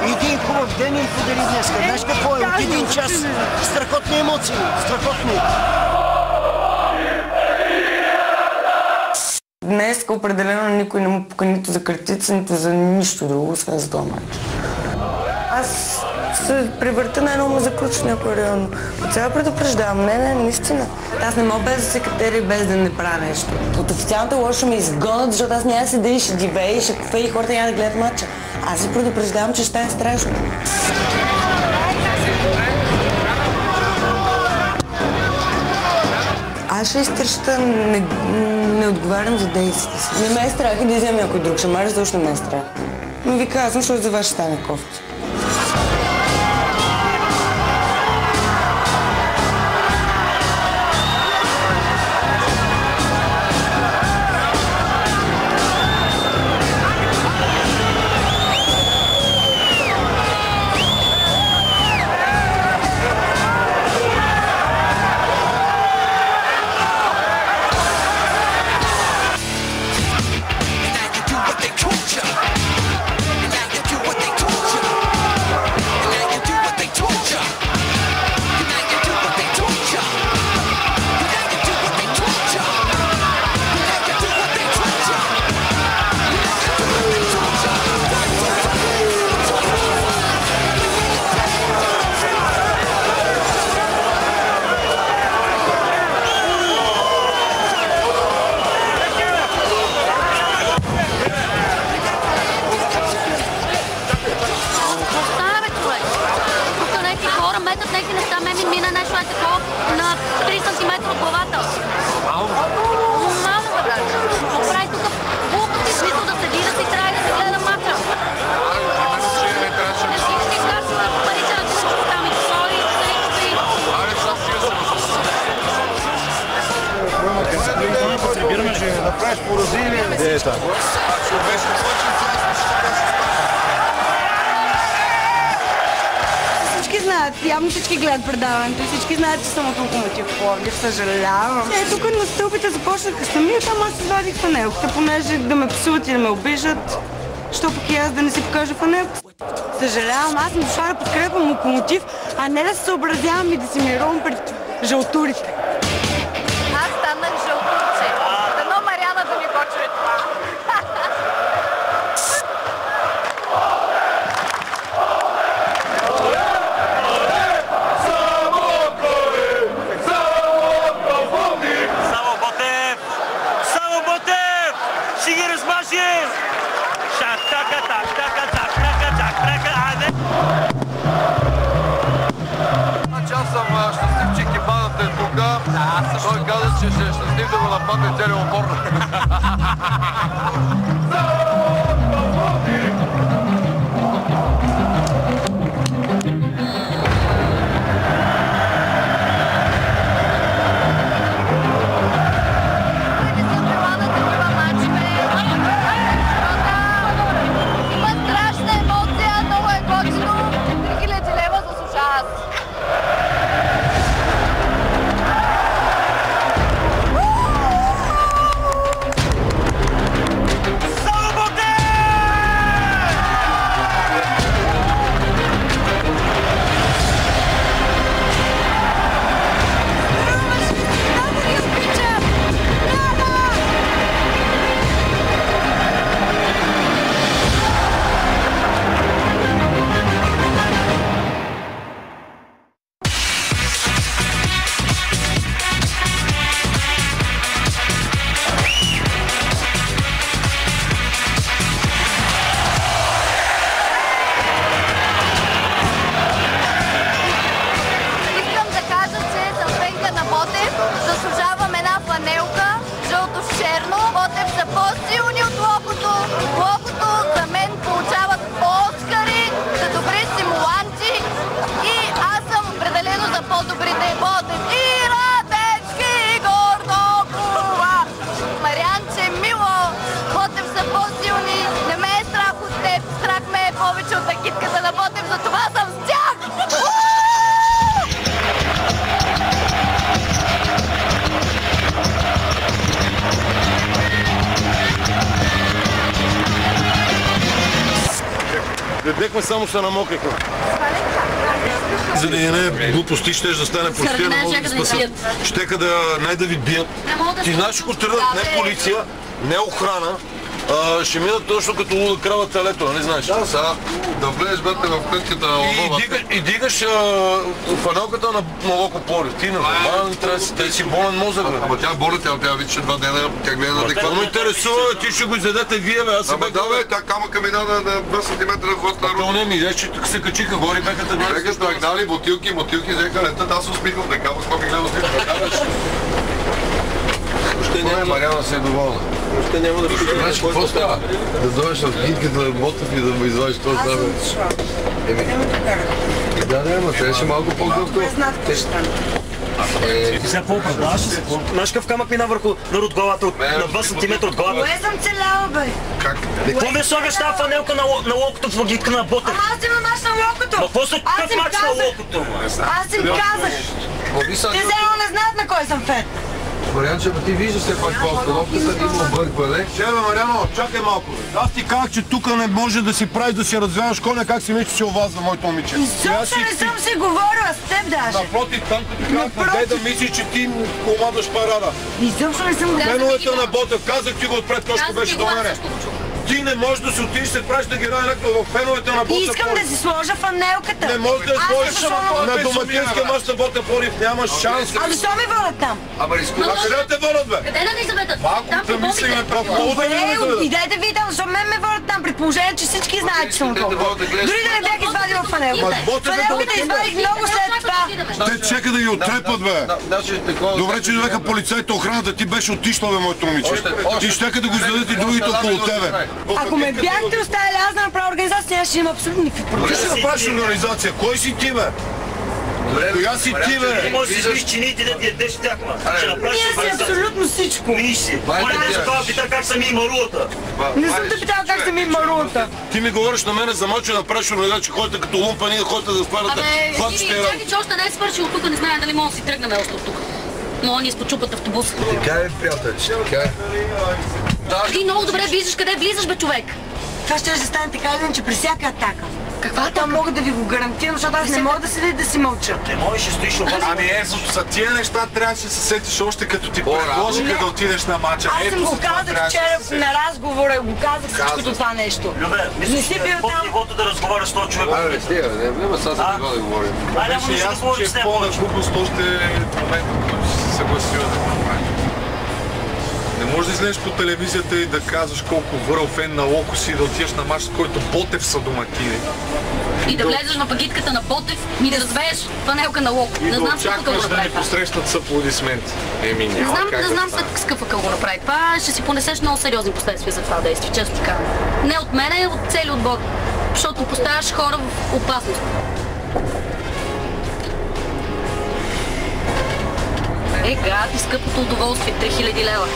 Един хубав ден им подари днес. Знаеш какво е? От един час страхотни емоции. Страхотни. Днес определено никой не му пука нито за картица, нито за нищо друго, освен за този мач. Аз се превърта на едно му заключи някой реално. От сега предупреждавам, не, наистина. Аз не мога без да се катери, без да не правя нещо. От официалната лошо ме изгонят, защото аз няма да седа и ще живея и ще кафе и хората няма да гледат матча. Аз се предупреждавам, че ще стане страшно. Аз ще изтърща, не отговарям за действията си. Не ме е страх и да взема някой друг шамар, защото не ме е страх. Но ви казвам, защото за вас ще стане кофти. Всички знаят, явно всички гледат предаването и всички знаят, че съм от Локомотив Пловдив, съжалявам. Тук на стълбите започнаха сами, там аз извадих фанелката, понеже да ме псуват и да ме обижат, що пък и аз да не си покажа фанелката. Съжалявам, аз съм дошла да подкрепям Локомотив, а не да се съобразявам и да си мирувам пред жълтурите. Аз станах жълтурче. Дано Мариана да ми го чуе това. Той каза, че ще е щастлив да го нападне целият отбор. Има страшна емоция, много е готино. 3000 лева заслужава. Заслужавам една фанелка, жълто с черно. Ботев са по-силни от Локото. Локото за мен получават Оскари за добри симуланти. И аз съм определено за по-добрите. Ботев и Радецки гордо плува. Марианче, мило, Ботев са по-силни. Не ме е страх от теб. Страх ме е повече от агитката на Ботев. Затова съм с тях. Дедехме само се намокрихме. За да не глупости, щеш да стане простия, не могат да спасат. Щека да не да ви бият. Ти знаеш, ако тръгнат не полиция, не охрана, ще минат точно като луда крава телето, не знаеш? Да, сега да влезеш бъдете в кътката на лова. И дигаш фанелката на Локо Пловдив. Ти нормално трябва да си болен мозък. Ама тя боли, тя вече 2 дена, тя гледа на адекватно. Това ме интересува, ти ще го изядете вие, бе. Аз се бях... Да, бе, тя камъка мина на 2 см на ход на То не ми, че тук се качиха горе, бяха да Века строгнали, бутилки, взеха летът, аз усмихвам, да камък, какво ми гледам снимка. Още няма Мариана се е доволна. Още няма да питам. Знаеш какво става? Да дойдеш в гидката на Ботев и да му извадиш това здраве. Да, ама трябваше малко по-гъвко. Ти сега какво оправдаваш? Знаеш какъв камък мина върху от главата, на 2 см от главата? Кое съм целяла, бе? Как? Какво ми слагаш тази фанелка на локото в гидка на Ботев? Ама аз имам мач на локото! Ма какво са какъв мач на локото? Аз им казах! Те зелено не знаят на кой съм фет! Марианче, ти виждаш все пак по обстановката, има объркване. Чебе, Мариано, чакай малко. Аз ти казах, че тук не може да си правиш, да си развяваш коня, как си мислиш, че овазва моето момиче. Изобщо не съм си говорила с теб даже. Напротив, там като ти казах, дай да мислиш, че ти командваш парада. Изобщо не съм говорила. Феновете на Ботев, казах ти го отпред, точно беше до мене. Ти не можеш да си отидеш, се правиш да ги някакво в феновете на Ботев. Искам да си сложа фанелката. Не можеш да я сложиш на домакинския мач на Ботев Пловдив, нямаш шанс. А защо ми водят там? Ама рискуваш. А къде те водят, бе? Къде на Елизавета? Малко да мислиме Добре, идете ви там, защо мен ме водят там, при положение, че всички знаят, че съм толкова. Дори да не бях извадила фанелката. Фанелката извадих много след това. Те чека да ги оттрепат, бе. Добре, че дойдеха полицайите, охраната ти беше отишла, бе, моето момиче. И щека да го издадат и другите около тебе. Ако ме бяхте оставили аз да направя организация, нямаше да има абсолютно никакви Ти проблеми. ще направиш организация. Кой си ти, бе? Коя си ти, бе? Ти можеш да си измиш чините да ти ядеш тях, ма. Ще направиш Ние си абсолютно всичко. Виж си. Моля да се това пита как съм и марулата. Не съм те питала как съм и марулата. Ти ми говориш на мене за мачо да направиш организация, че ходите като лумпани, да ходите да вкарате плачете. Чакай, че още не е свършил тук, не знае дали може да си тръгнем още от тук. Но ни изпочупат автобус. Така е, приятелче, така е. Ти много добре виждаш къде влизаш, бе, човек. Това ще стане така или иначе при всяка атака. Каква Това мога да ви го гарантирам, защото аз не мога да седя да си мълча. Не можеш да стоиш обаче. Ами за тия неща трябваше да се сетиш още като ти предложиха да отидеш на матча. Аз съм го казах вчера на разговора, го казах всичкото това нещо. Любе, Не си бил под там. нивото да разговаряш с този човек. Абе, стига, няма сега за това да говорим. Айде, няма Беше нищо да ясно, говорим че с е него пълна повече. глупост още в момента, в който си се съгласила да го направиш. Не можеш да излезеш по телевизията и да казваш колко върл фен на Локо си, да отидеш на мач, с който Ботев са домакини. И да влезеш в агитката на Ботев и да развееш фанелка на Локо. И Не да знам след какво очакваш го да ни направи това. посрещнат с аплодисменти. Еми няма как Не да знам стане. след какъв го направи. Това ще си понесеш много сериозни последствия за това действие, често ти казвам. Не от мене, от целия отбор. Защото поставяш хора в опасност. Гад и скъпото удоволствие, 3000 лева.